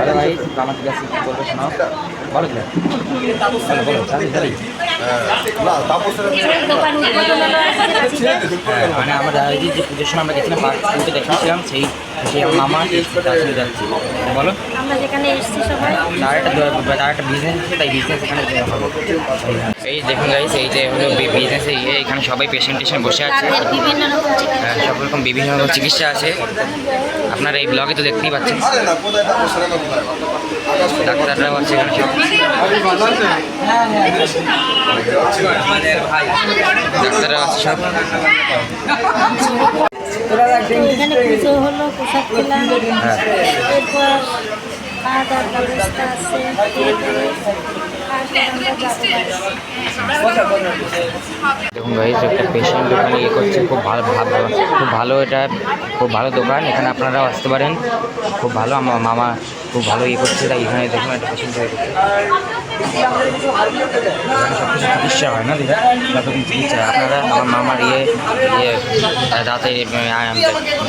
Hello ভাই, আমার কাছে কি বলবো শোনাও, বলো কি বলো তাড়াতাড়ি। মানে আমরা এই যে পুজোর সময় আমরা গেছিলাম পার্ক স্কুলকে দেখেছিলাম, সেই আমার মামা তার সঙ্গে যাচ্ছি। বলো, আমরা যেখানে এসেছি সবাই তার একটা বিজনেস আছে, তাই বিজনেস এখানে হবে। এই দেখুন গাইস, এই যে হলো বিজনেস, এখানে সবাই পেশেন্ট বসে আছে, বিভিন্ন রকম সব রকম বিভিন্ন রকম চিকিৎসা আছে। আপনারা এই ব্লগে তো দেখতেই পাচ্ছেন, ডাক্তাররাও আছে এখানে সব, ডাক্তাররাও আছে সব। এখানে পুজো হলো, প্রসাদ খেলাম, এরপর খাওয়া দাওয়ার ব্যবস্থা আছে, দেখুন গাইস, একটা পেশেন্ট ওখানে ইয়ে করছে, খুব ভালো এটা খুব ভালো দোকান, এখানে আপনারাও আসতে পারেন, খুব ভালো। আমার মামা খুব ভালো ইয়ে করছে, তাই এখানে দেখুন একটা পেশেন্ট ইয়ে করছে। এখানে সব কিছু চিকিৎসা হয় না, সব রকম চিকিৎসা হয়। আপনারা আমার মামার ইয়ে দাঁতে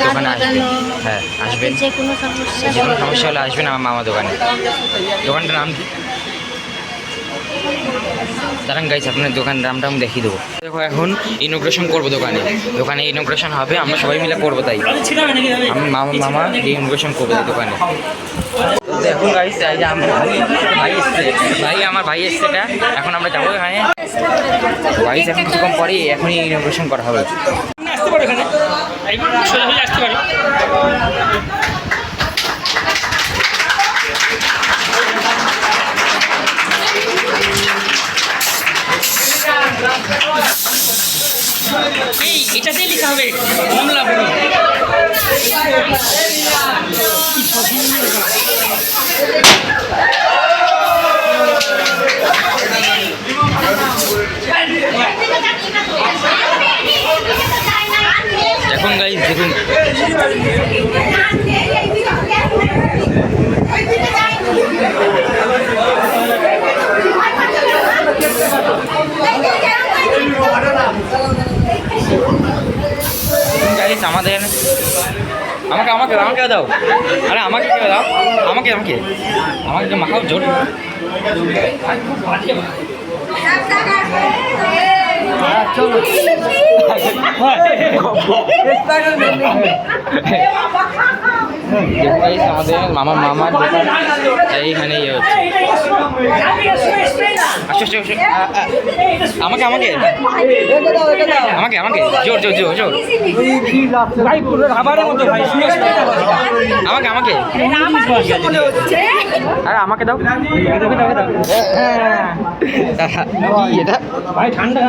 দোকানে আসবেন, হ্যাঁ আসবেন, যে কোনো সমস্যা হলে আসবেন আমার মামা দোকানে। দোকানটার নাম কি দাঁড়ান গাইস, আপনার দোকানের নামটা আমি দেখিয়ে দেবো। দেখো এখন ইনোগ্রেশন করবো, দোকানে ইনোগ্রেশন হবে, আমরা সবাই মিলে করবো, তাই আমি মামা ইনোগ্রেশন করবো দোকানে। দেখুন গাইস, এই যে আমার ভাই এসছে এটা, এখন আমরা যাবো এখানে গাইস, এখন কিছুক্ষণ পরেই এখনই ইনোগ্রেশন করা হবে। আসতে পারো এখানে, আসতে পারো। এই এটাতে লেখা হবে কমলা বড়। দেখুন গাইস, দেখুন আমাদের আমাকে দাও, আরে আমাকে দাও, আমাকে মাখাও জোর। আমাদের মামার দোকান এইখানে ইয়ে হচ্ছে। আমাকে জোর ভাই, পুরো রাবারের মতো ভাই, আমাকে আরে আমাকে দাও, এটা ভাই ঠান্ডা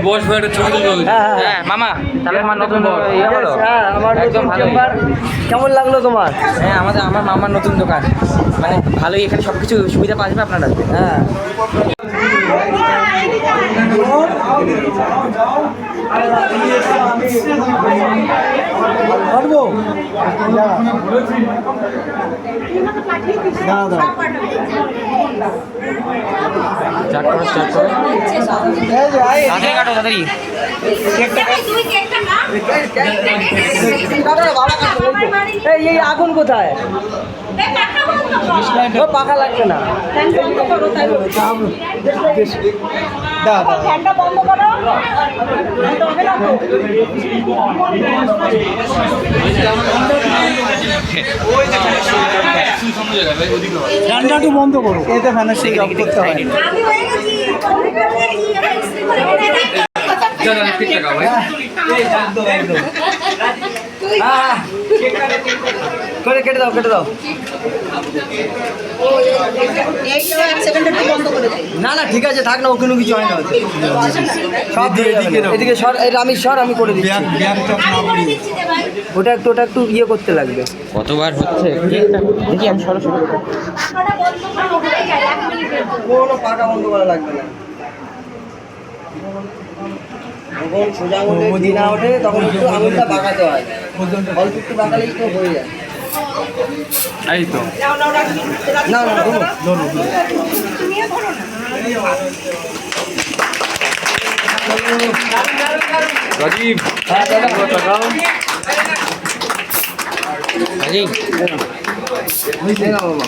বস ভাই, একটা ছবি তুলবে। হ্যাঁ মামা, তাহলে আমার নতুন আমার একদম ভালো। কেমন লাগলো তোমার? হ্যাঁ, আমার মামার নতুন দোকান, মানে ভালোই, এখানে সব কিছু সুবিধা পাওয়া যাবে আপনারা। হ্যাঁ, পারবো। তাড়াতাড়ি কাটো, তাড়াতাড়ি। এই আগুন কোথায়? পাখা লাগবে না। ঠান্ডাটু বন্ধ করো, এতে ফ্যানের সেই অফ করতে হয়। কেটে দাও। না ঠিক আছে, থাক না, ওখানে কিছু হয় না। সব এদিকে সর, আমি করে দিচ্ছি। ওটা একটু ইয়ে করতে লাগবে। কতবার হচ্ছে দেখি, আমি সরাসরি কোনো পাটা বন্ধ করা লাগবে না। যখন সোজা আঙুলে যদি না ওঠে, তখন একটু আঙুলটা বাঁকাতে হয়, অল্প একটু বাঁকালেই তো হয়ে যায়। এই তো না ধরো। রাজীব, এই এই নাও বাবা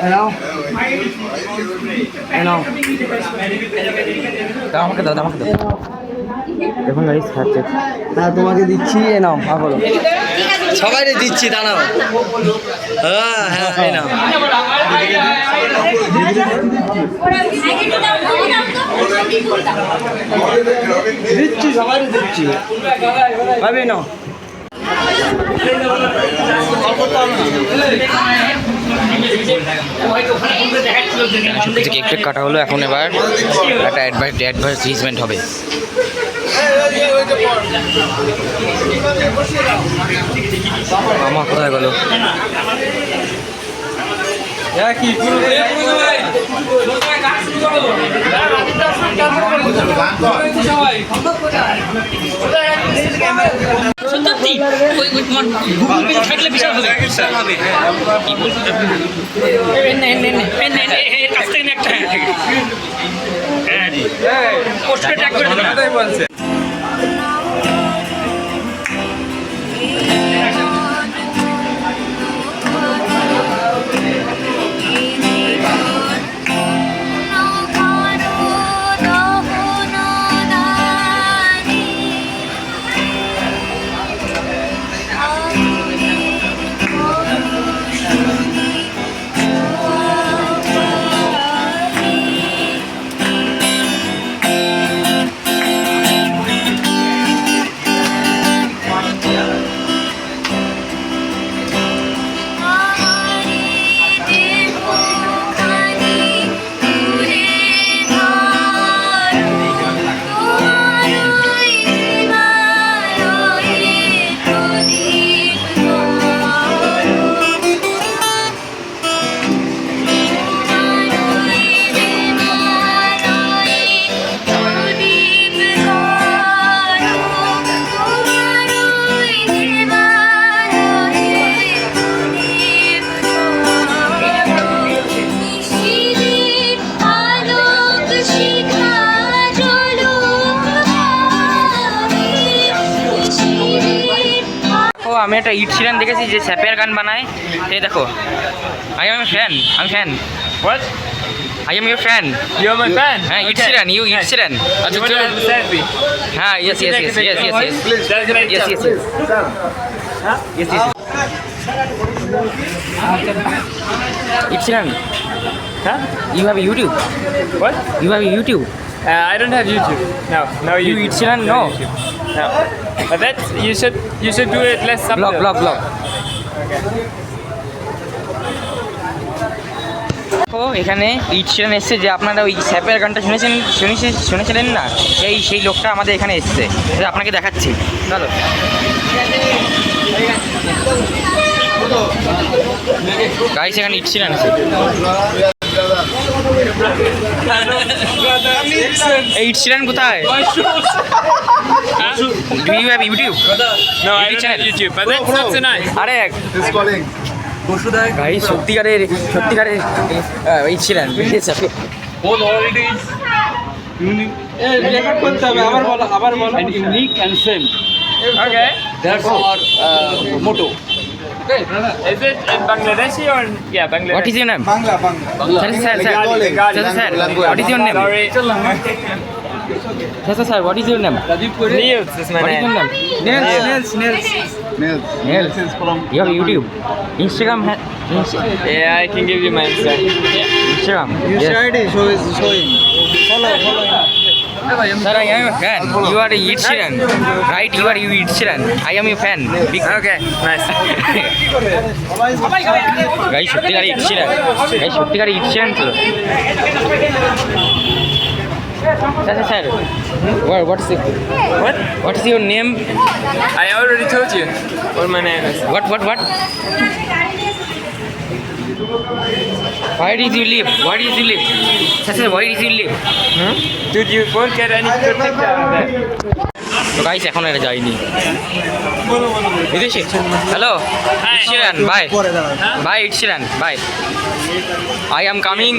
এই নাও এই নাও দাও আমাকে দাও দেখুন গাইস খাচ্ছে। হ্যাঁ তোমাকে দিচ্ছি এ নাও বলো সবাই দিচ্ছি দাঁড়াও হ্যাঁ হ্যাঁ এই নাও দিচ্ছি সবাই দিচ্ছি ভাবি নাও কেক টেক কাটা হলো, এখন এবার একটা অ্যাডভার্টাইজমেন্ট হবে। আমার কোথায় গেল? সত্যি ওই তোমার গুগল পে থাকলে বিশাল হবে কাছ থেকে একটা পোস্টে ট্যাগ করে দেবেন। আমি একটা ইট শিরান দেখেছি যে স্যাপের গান বানায়, এই দেখো। আই এম ফ্যান, আমি ফ্যান। What? I am your fan. You're my fan? হ্যাঁ, Ed Sheeran, Ed Sheeran. You want to have a selfie? হ্যাঁ, yes That's a great yes, job. yes, yes. Yes, yes. Ed Sheeran, Huh? you have a YouTube? What? You have a YouTube? I don't have YouTube. No You YouTube. Ed Sheeran? No. No. But that's you should do it less subtle. Blog. ও এখানে ইট Sheeran এসছে, যে আপনারা ওই স্যাপের গানটা শুনেছিলেন না, সেই লোকটা আমাদের এখানে এসছে, আপনাকে দেখাচ্ছি। চলো। গাইস এখানে ইট শিরান আছে। এই ইট শিরান কোথায়? Do you have YouTube? No, I YouTube don't channel? have YouTube. But that's so nice. আরে গাইস সত্যিকারের ইট শিরান রেকর্ড করতে হবে, আবার বলো And unique and same. Okay. That's our motto. Is it in Bangladeshi or Bangladesh? What is your name? Bangla Sir, sir, what is your name? Sorry. Sir, what is your name? Niels is my What is your name. name? Nails. You have YouTube, Instagram, Yeah, I can give you my Instagram. Yes. showing. Sir, I am a fan. You are a Ed Sheeran, right? You are Ed Sheeran. I am your fan. Big Okay, nice. guys, সত্যিকার Ed Sheeran. Guys, সত্যিকার Ed Sheeran ছিল। Sir. What's your name? I already told you what my name is. What? Why did you leave? Sir, why did you leave? Dude, you won't get any good picture of that. তো guys এখন এটা যাইনি বিদেশে। Hello Ed Sheeran, bye bye Ed Sheeran, bye. I am coming.